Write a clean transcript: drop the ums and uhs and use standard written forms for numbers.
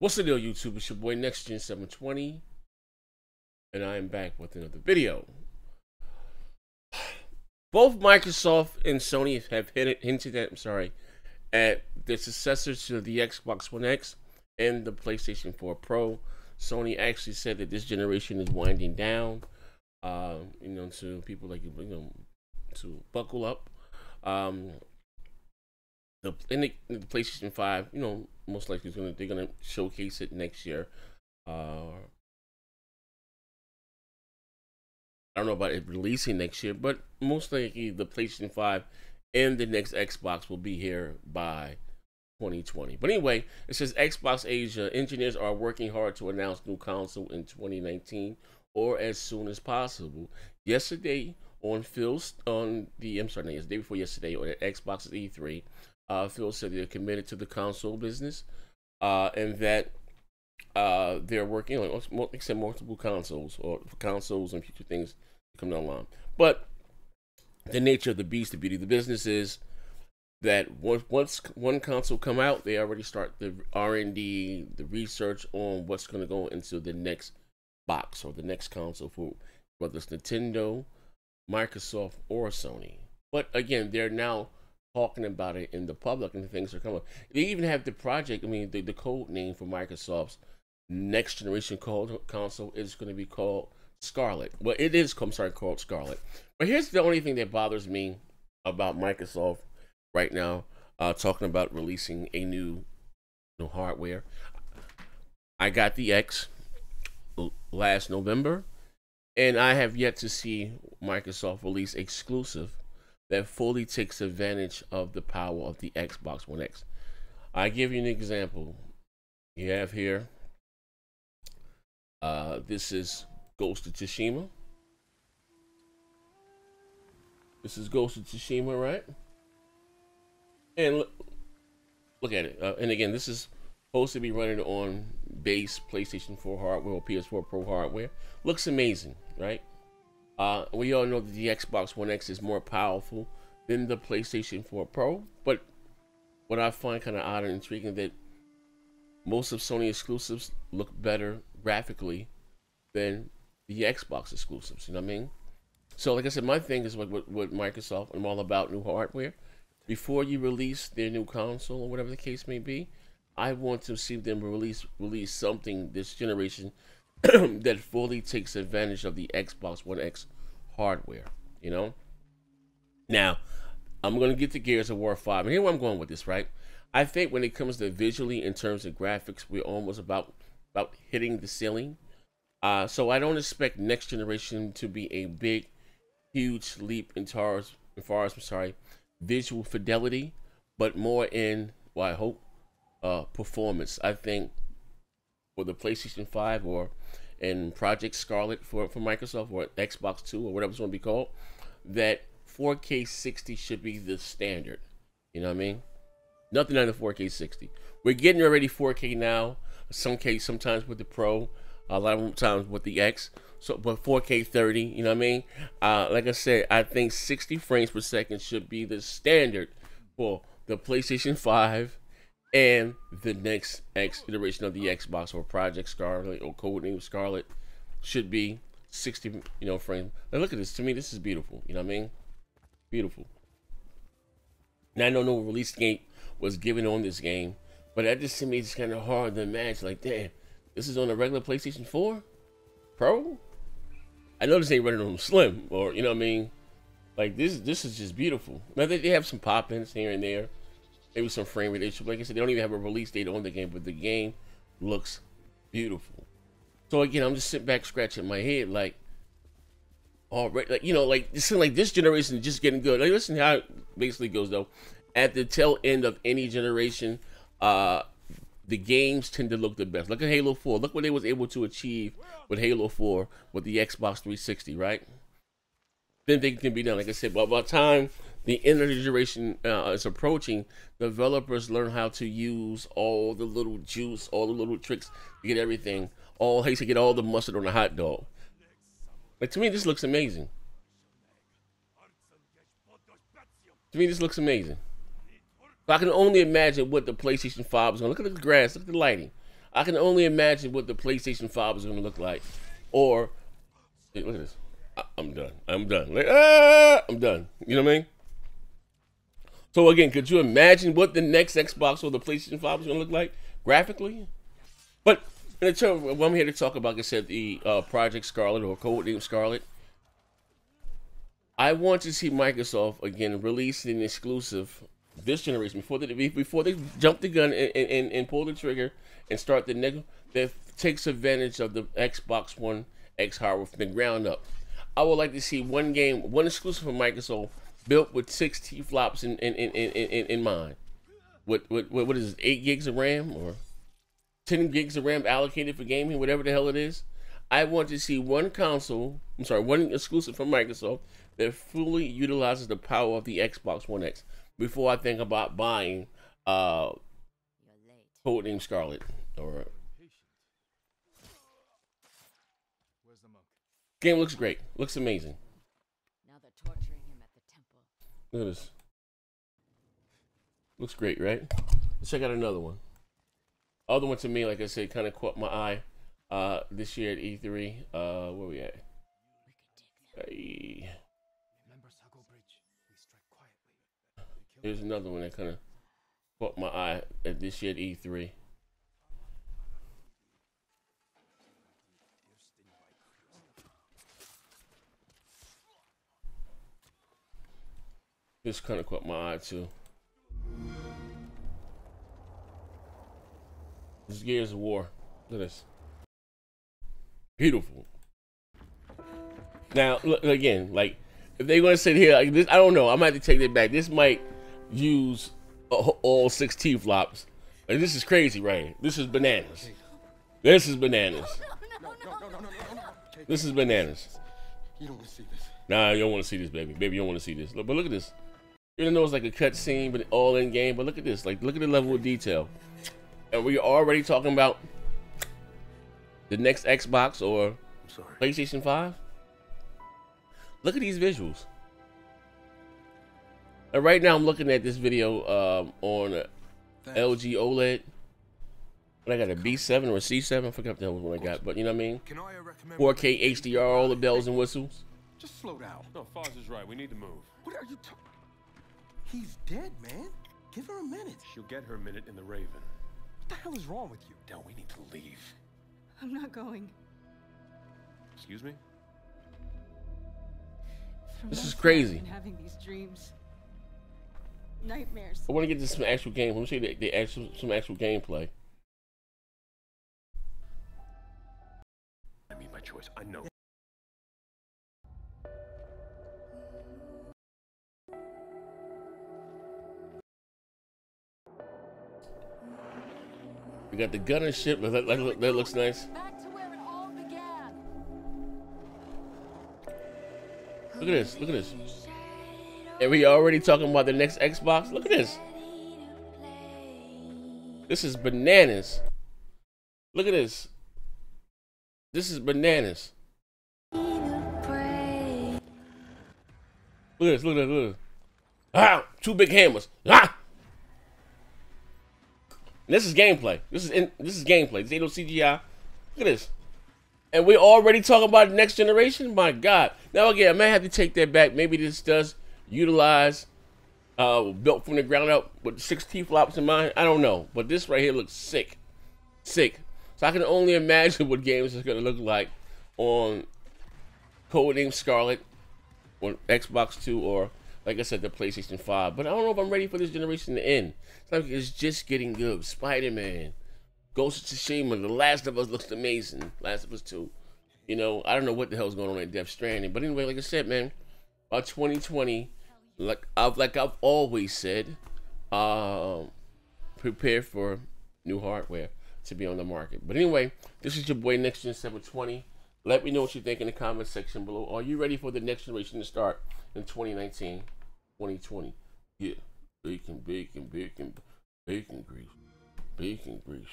What's the deal, YouTube? It's your boy NextGen720, and I am back with another video. Both Microsoft and Sony have hinted at the successors to the Xbox One X and the PlayStation 4 Pro. Sony actually said that this generation is winding down, to people like to buckle up. The PlayStation 5, most likely they're gonna showcase it next year. I don't know about it releasing next year, but most likely the PlayStation 5 and the next Xbox will be here by 2020. But anyway, it says Xbox Asia engineers are working hard to announce new console in 2019 or as soon as possible. Yesterday on the day before yesterday on Xbox's E3. Phil said they're committed to the console business, and that they're working on multiple consoles and future things coming online. But the nature of the beast, the beauty of the business is that once one console come out, they already start the R&D, the research on what's going to go into the next box or the next console for whether it's Nintendo, Microsoft, or Sony. But again, they're now talking about it in the public, and things are coming. They even have the project. The code name for Microsoft's next generation console is going to be called Scarlet. Well, it is called Scarlet. But here's the only thing that bothers me about Microsoft right now, talking about releasing a new hardware. I got the X last November, and I have yet to see Microsoft release exclusive that fully takes advantage of the power of the Xbox One X. I give you an example. You have here, this is Ghost of Tsushima. This is Ghost of Tsushima, right? And look at it. And again, this is supposed to be running on base PlayStation 4 hardware or PS4 Pro hardware. Looks amazing, right? We all know that the Xbox One X is more powerful than the PlayStation 4 Pro, but what I find kind of odd and intriguing that most of Sony exclusives look better graphically than the Xbox exclusives, you know what I mean? So like I said, my thing is with Microsoft, I'm all about new hardware. Before you release their new console or whatever the case may be, I want to see them release something this generation that fully takes advantage of the Xbox One X hardware, Now, I'm going to get to Gears of War 5, and here's where I'm going with this, right? I think when it comes to visually, in terms of graphics, we're almost about hitting the ceiling. So I don't expect next generation to be a big, huge leap as far as visual fidelity, but more in, I hope, performance. I think for the PlayStation 5 and Project Scarlet for Microsoft, or Xbox 2 or whatever it's going to be called, that 4K 60 should be the standard. You know what I mean? Nothing under 4K 60. We're getting already 4K now. Sometimes with the Pro, a lot of times with the X. But 4K 30, you know what I mean? Like I said, I think 60 frames per second should be the standard for the PlayStation 5 and the next iteration of the Xbox, or Project Scarlet, or codename Scarlet, should be 60, frames. Now look at this. To me, this is beautiful. You know what I mean? Beautiful. Now I know no release date was given on this game, but that just to me is kind of hard to imagine. Like, damn, this is on a regular PlayStation 4 Pro. I know this ain't running on Slim, or you know what I mean? Like this is just beautiful. Now they have some pop-ins here and there. Maybe some frame rate issue. Like I said, they don't even have a release date on the game, but the game looks beautiful. So again, I'm just sitting back scratching my head, like, all right, it seems like this generation is just getting good. Like, listen how it basically goes though. At the tail end of any generation, the games tend to look the best. Look at Halo 4. Look what they was able to achieve with Halo 4 with the Xbox 360, right? Then they can be done. Like I said, by the time the end of the generation is approaching, developers learn how to use all the little juice, all the little tricks to get everything. To get all the mustard on a hot dog. Like, to me, this looks amazing. To me, this looks amazing. So I can only imagine what the PlayStation 5 is going to look at the grass, look at the lighting. I can only imagine what the PlayStation 5 is going to look like. Or, hey, look at this. I'm done. I'm done. Like, I'm done. You know what I mean? So again, could you imagine what the next Xbox or the PlayStation 5 is going to look like graphically? But in the term, what I'm here to talk about, like I said, the Project Scarlet or Codename Scarlet. I want to see Microsoft again release an exclusive this generation before they jump the gun and pull the trigger and start the nigga that takes advantage of the Xbox One X hardware from the ground up. I would like to see one game, one exclusive from Microsoft built with 6 T-flops in mind. What is it, 8 gigs of RAM or 10 gigs of RAM allocated for gaming, whatever the hell it is. I want to see one exclusive from Microsoft that fully utilizes the power of the Xbox One X before I think about buying Codename Scarlet. Or game looks great, looks amazing. Now they're torturing him at the temple. Look at this. Looks great, right? Let's check out another one. Other one to me, like I said, kind of caught my eye this year at E3. Where we at? Hey. Here's another one that kind of caught my eye at this year at E3. This kind of caught my eye too. This is Gears of War. Look at this. Beautiful. Now, look, again, like, if they're going to sit here like this, I don't know. I might have to take that back. This might use all 6 T-flops. Like, this is crazy, right? This is bananas. This is bananas. This is bananas. You don't want to see this. Nah, you don't want to see this, baby. Baby, you don't want to see this. Look, but look at this. You know it's like a cut scene, but all in game. But look at this. Like, look at the level of detail. And we're already talking about the next Xbox or PlayStation 5. Look at these visuals. And right now I'm looking at this video on LG OLED. What I got, a B7 or a C7? I forgot the hell what I got, but you know what I mean? 4K HDR, all the bells and whistles. Just slow down. No, Foz is right. We need to move. What are you talking? He's dead, man. Give her a minute. She'll get her minute in the Raven. What the hell is wrong with you? Now we need to leave. I'm not going. Excuse me? This is crazy. Having these dreams. Nightmares. I want to get to some actual game. Let me show you some actual gameplay. I made my choice. I know. We got the gunner ship. That looks nice. Back to where it all began. Look at this. Look at this. And we already talking about the next Xbox. Look at this. This is bananas. Look at this. This is bananas. Look at this. Look at this. Look at this. Ah! 2 big hammers. Ah! And this is gameplay. This is gameplay. This ain't no CGI. Look at this. And we're already talking about the next generation? My God. Now again, I may have to take that back. Maybe this does utilize built from the ground up with 6 T-flops in mind. I don't know. But this right here looks sick. Sick. So I can only imagine what games is going to look like on Codename Scarlet, on Xbox 2, or like I said, the PlayStation 5. But I don't know if I'm ready for this generation to end. It's just getting good. Spider-Man, Ghost of Tsushima, The Last of Us looks amazing. Last of Us 2. You know, I don't know what the hell's going on in Death Stranding. But anyway, like I said, man, 2020, like I've always said, prepare for new hardware to be on the market. But anyway, this is your boy Next Gen 720. Let me know what you think in the comment section below. Are you ready for the next generation to start in 2019, 2020? Yeah. Bacon, bacon, bacon, bacon grease. Bacon grease.